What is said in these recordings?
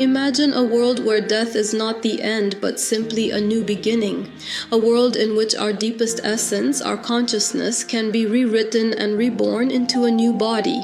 Imagine a world where death is not the end but simply a new beginning, a world in which our deepest essence, our consciousness, can be rewritten and reborn into a new body.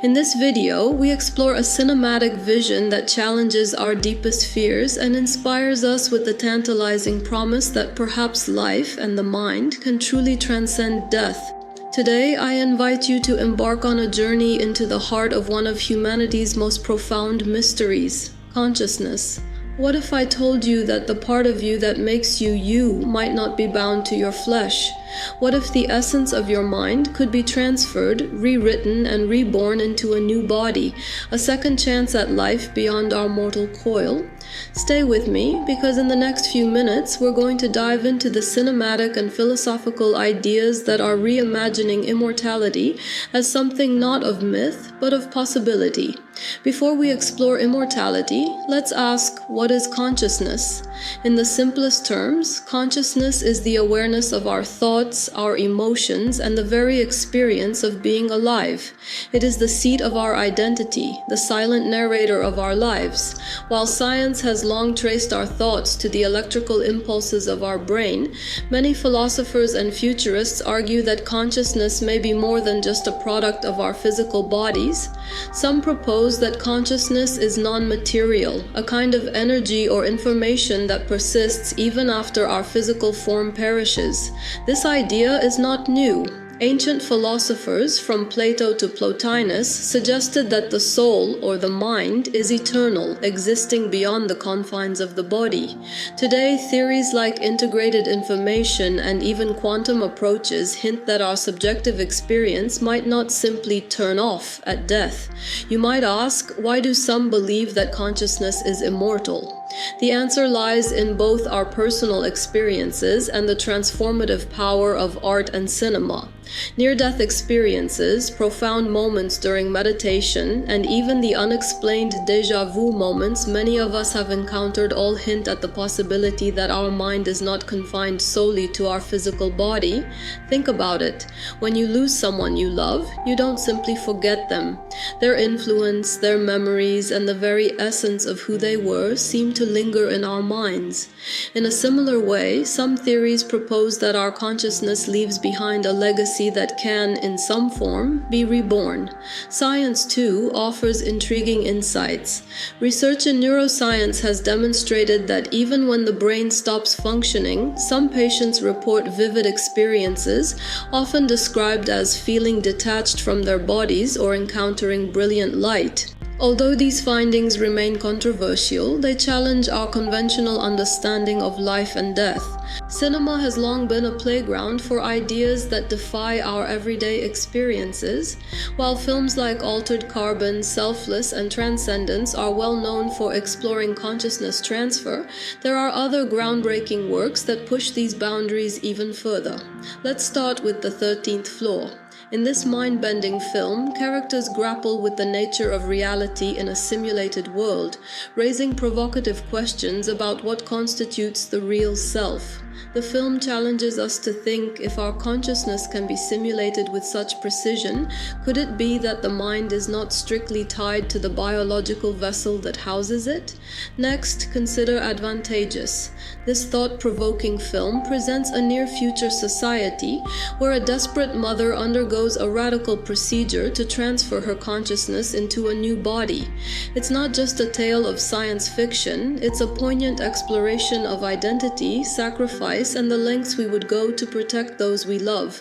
In this video, we explore a cinematic vision that challenges our deepest fears and inspires us with the tantalizing promise that perhaps life and the mind can truly transcend death. Today, I invite you to embark on a journey into the heart of one of humanity's most profound mysteries. Consciousness. What if I told you that the part of you that makes you you might not be bound to your flesh? What if the essence of your mind could be transferred, rewritten, and reborn into a new body, a second chance at life beyond our mortal coil? Stay with me, because in the next few minutes we're going to dive into the cinematic and philosophical ideas that are reimagining immortality as something not of myth, but of possibility. Before we explore immortality, let's ask, what is consciousness? In the simplest terms, consciousness is the awareness of our thoughts, our emotions, and the very experience of being alive. It is the seat of our identity, the silent narrator of our lives. While science has long traced our thoughts to the electrical impulses of our brain, many philosophers and futurists argue that consciousness may be more than just a product of our physical bodies. Some propose that consciousness is non-material, a kind of energy or information that persists even after our physical form perishes. This idea is not new. Ancient philosophers, from Plato to Plotinus, suggested that the soul, or the mind, is eternal, existing beyond the confines of the body. Today, theories like integrated information and even quantum approaches hint that our subjective experience might not simply turn off at death. You might ask, why do some believe that consciousness is immortal? The answer lies in both our personal experiences and the transformative power of art and cinema. Near-death experiences, profound moments during meditation, and even the unexplained déjà vu moments many of us have encountered all hint at the possibility that our mind is not confined solely to our physical body. Think about it. When you lose someone you love, you don't simply forget them. Their influence, their memories, and the very essence of who they were seem to linger in our minds. In a similar way, some theories propose that our consciousness leaves behind a legacy that can, in some form, be reborn. Science, too, offers intriguing insights. Research in neuroscience has demonstrated that even when the brain stops functioning, some patients report vivid experiences, often described as feeling detached from their bodies or encountering brilliant light. Although these findings remain controversial, they challenge our conventional understanding of life and death. Cinema has long been a playground for ideas that defy our everyday experiences. While films like Altered Carbon, Selfless, and Transcendence are well known for exploring consciousness transfer, there are other groundbreaking works that push these boundaries even further. Let's start with The 13th Floor. In this mind-bending film, characters grapple with the nature of reality in a simulated world, raising provocative questions about what constitutes the real self. The film challenges us to think, if our consciousness can be simulated with such precision, could it be that the mind is not strictly tied to the biological vessel that houses it? Next, consider Advantageous. This thought-provoking film presents a near-future society where a desperate mother undergoes a radical procedure to transfer her consciousness into a new body. It's not just a tale of science fiction, it's a poignant exploration of identity, sacrifice, and the lengths we would go to protect those we love.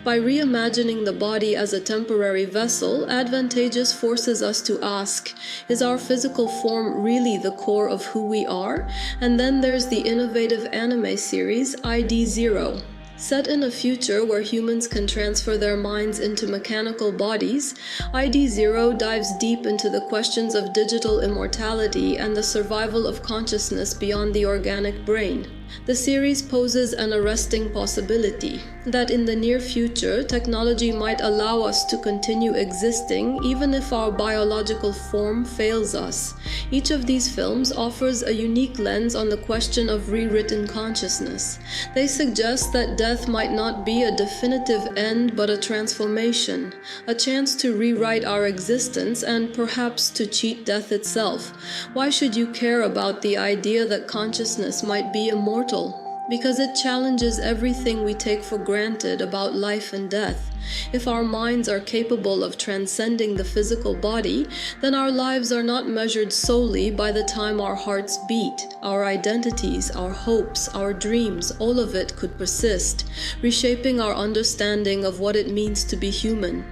By reimagining the body as a temporary vessel, Advantageous forces us to ask, is our physical form really the core of who we are? And then there's the innovative anime series ID Zero. Set in a future where humans can transfer their minds into mechanical bodies, ID Zero dives deep into the questions of digital immortality and the survival of consciousness beyond the organic brain. The series poses an arresting possibility that in the near future, technology might allow us to continue existing even if our biological form fails us. Each of these films offers a unique lens on the question of rewritten consciousness. They suggest that death might not be a definitive end but a transformation, a chance to rewrite our existence and perhaps to cheat death itself. Why should you care about the idea that consciousness might be immortal? Because it challenges everything we take for granted about life and death. If our minds are capable of transcending the physical body, then our lives are not measured solely by the time our hearts beat. Our identities, our hopes, our dreams, all of it could persist, reshaping our understanding of what it means to be human.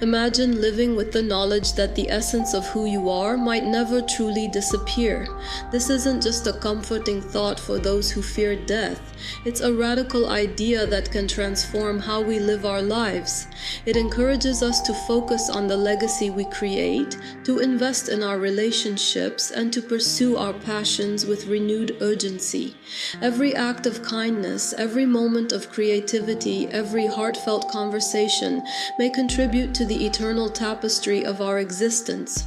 Imagine living with the knowledge that the essence of who you are might never truly disappear. This isn't just a comforting thought for those who fear death. It's a radical idea that can transform how we live our lives. It encourages us to focus on the legacy we create, to invest in our relationships, and to pursue our passions with renewed urgency. Every act of kindness, every moment of creativity, every heartfelt conversation may contribute to the eternal tapestry of our existence.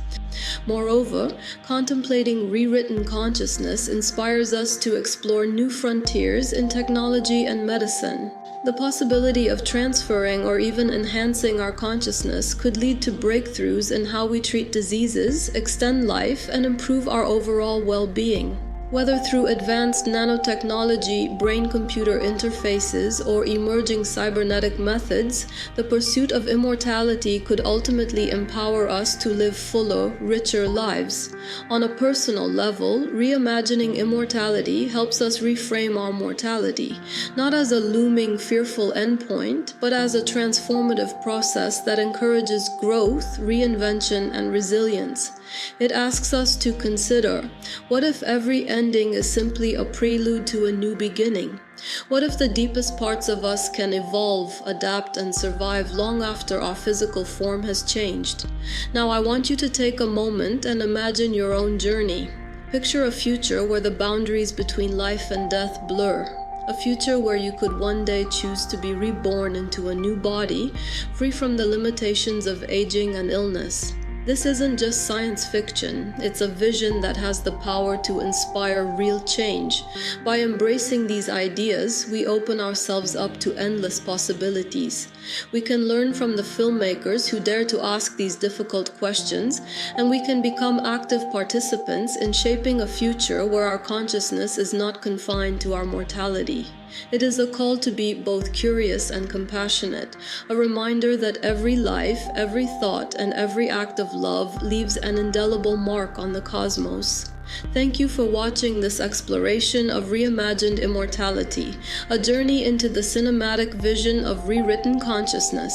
Moreover, contemplating rewritten consciousness inspires us to explore new frontiers in technology and medicine. The possibility of transferring or even enhancing our consciousness could lead to breakthroughs in how we treat diseases, extend life, and improve our overall well-being. Whether through advanced nanotechnology, brain-computer interfaces, or emerging cybernetic methods, the pursuit of immortality could ultimately empower us to live fuller, richer lives. On a personal level, reimagining immortality helps us reframe our mortality, not as a looming, fearful endpoint, but as a transformative process that encourages growth, reinvention, and resilience. It asks us to consider, what if every ending is simply a prelude to a new beginning? What if the deepest parts of us can evolve, adapt, and survive long after our physical form has changed? Now I want you to take a moment and imagine your own journey. Picture a future where the boundaries between life and death blur. A future where you could one day choose to be reborn into a new body, free from the limitations of aging and illness. This isn't just science fiction, it's a vision that has the power to inspire real change. By embracing these ideas, we open ourselves up to endless possibilities. We can learn from the filmmakers who dare to ask these difficult questions, and we can become active participants in shaping a future where our consciousness is not confined to our mortality. It is a call to be both curious and compassionate, a reminder that every life, every thought, and every act of love leaves an indelible mark on the cosmos. Thank you for watching this exploration of reimagined immortality, a journey into the cinematic vision of rewritten consciousness.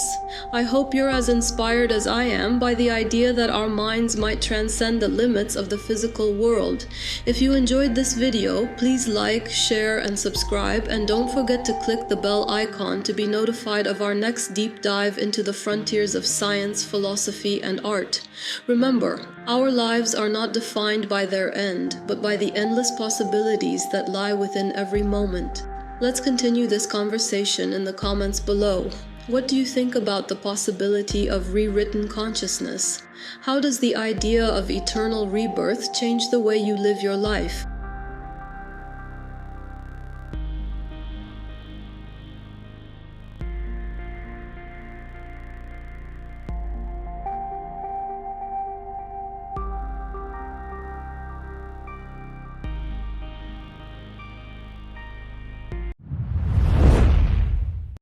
I hope you're as inspired as I am by the idea that our minds might transcend the limits of the physical world. If you enjoyed this video, please like, share, and subscribe, and don't forget to click the bell icon to be notified of our next deep dive into the frontiers of science, philosophy, and art. Remember, our lives are not defined by their end, but by the endless possibilities that lie within every moment. Let's continue this conversation in the comments below. What do you think about the possibility of rewritten consciousness? How does the idea of eternal rebirth change the way you live your life?